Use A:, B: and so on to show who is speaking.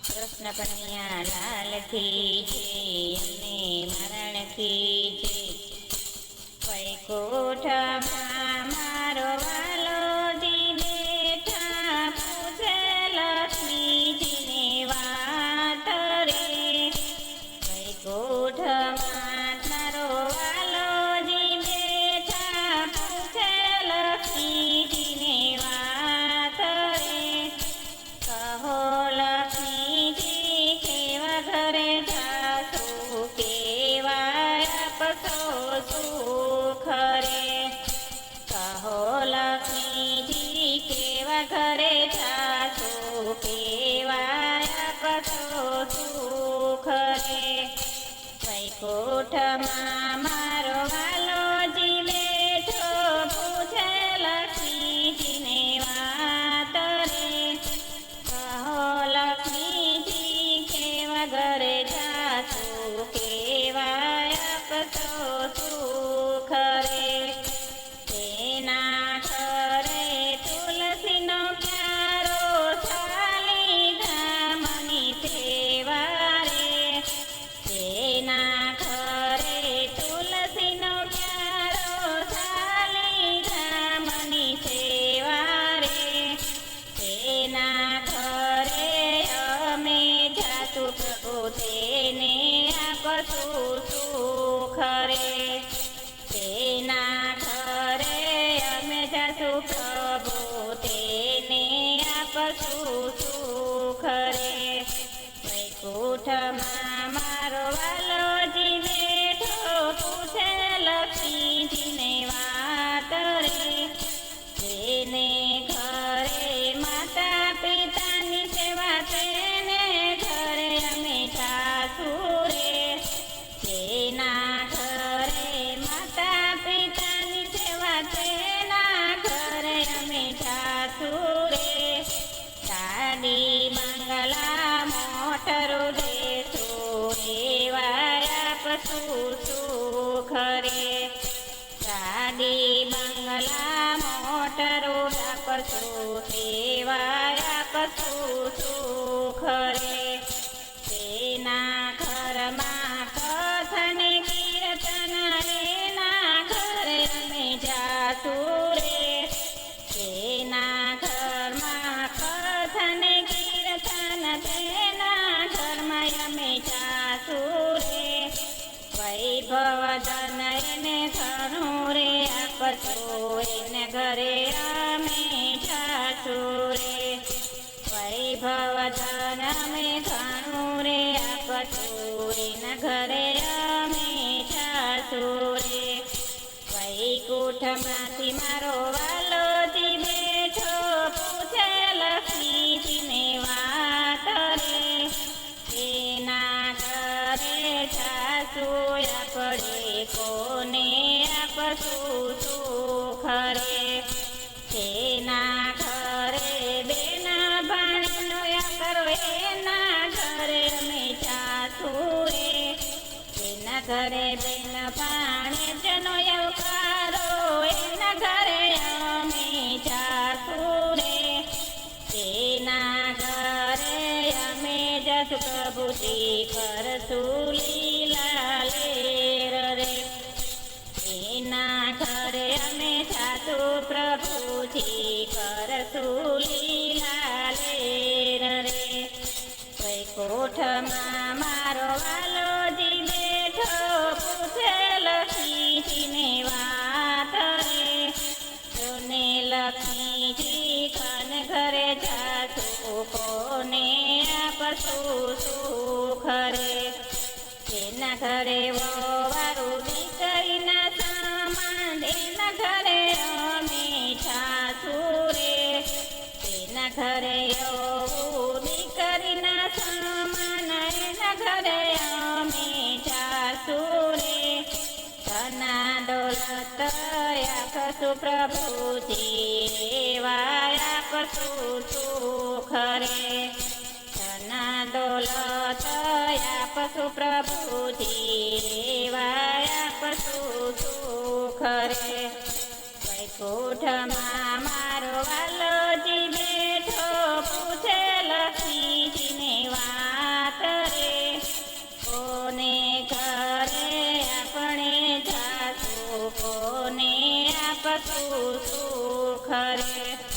A: કૃષ્ણ કનૈયા લાલ કી જય, અમને મરણ કી જય। વૈકુંઠમાં મારો વાલોજી બેઠા, પૂછે લક્ષ્મીજીની વાત રે। વૈકુંઠમાં મારો વાલોજી બેઠા, પૂછે લક્ષ્મીજીની વાત રે। કહો લક્ષ્મીજી કેવા ઘરે જાશો, કેવા આપશો સુખ રે। કહો લક્ષ્મીજી કેવા ઘરે જાશો, કેવા આપશો સુખ રે। વૈકુંઠમાં મારો વાલોજી બેઠો, પૂછે લક્ષ્મીજીની વાત રે। કહો લક્ષ્મીજી કેવા ઘરે જાશો, કેવા આપશો સુખ રે। તેના ઘરે તુલસીનો ક્યારો, શાલિગ્રામની સેવા રે। તેના ઘરે તુલસીનો ક્યારો, શાલિગ્રામની સેવા રે। તેના ઘરે અમે જાશું પ્રભુ, તેને આપશું સુખ રે। તેના ઘરે અમે જાશું પ્રભુ, તેને આપશું સુખ રે। વૈકુંઠમાં મારો વાલોજી બેઠો, પૂછે લક્ષ્મીજીની વાત રે। તેને ઘરે માતા પિતાની સેવા, તેને ઘરે અમે જાશું રે। તેના ઘરે માતા પિતાની સેવા, તેના ઘરે અમે જાશું રે। ગાડી બંગલા મોટરો દેશું, એવા આપશું સુખ રે। ગાડી બંગલા મોટરો આપશું, એવા આપશું સુખ રે। તેના ઘરમાં કથન કીર્તન, એના ઘરે અમે જાશું રે। તેના ઘરમાં કથન કીર્તન, તેના ઘરમાં અમે જાશું રે। વૈભવ ધન એને ઘણું રે આપશું, એને ઘરે અમે જાશું રે। વૈભવ ધન અમે ઘણું રે આપશું, એના ઘરે અમે જાશું રે। વૈકુંઠમાંથી મારો વાલોજી બેઠો, પૂછે લક્ષ્મીજીની વાત રે। તેના ઘરે જાશું આપણે, કોને આપશું સુખ રે। તેના ઘરે બેન ભાણનો કરો, એના ઘરે અમે જાશું રે। એના ઘરે બેન ભાણેજનો આવકારો, એના ઘરે અમે જાશું રે। તેના ઘરે અમે જશું પ્રભુજી, કરશું લીલા લેર રે। તેના ઘરે અમે જાશું પ્રભુજી, કરશું લીલા લેર રે। વૈકુંઠમાં મારો વાલોજી બેઠો, પૂછે લક્ષ્મીજીની વાત રે। જોને લક્ષ્મીજી કન ઘરે જાશું, કોને આપશું સુખ રે। તેના ઘરે વારું દીકરીના સામાન, એના ઘરે અમે જાશું રે। તેના ઘરે દીકરીના સામાન, એના ઘરે અમે જાશું રે। ધના દોલત આપશું પ્રભુજી, એવા આપશું સુખ રે। ધના દોલત આપશું પ્રભુજી, એવા આપશું સુખ રે। વૈકુંઠમાં મારો વાલોજી બેઠો, પૂછે લક્ષ્મીજીની વાત। હતું સુખ રે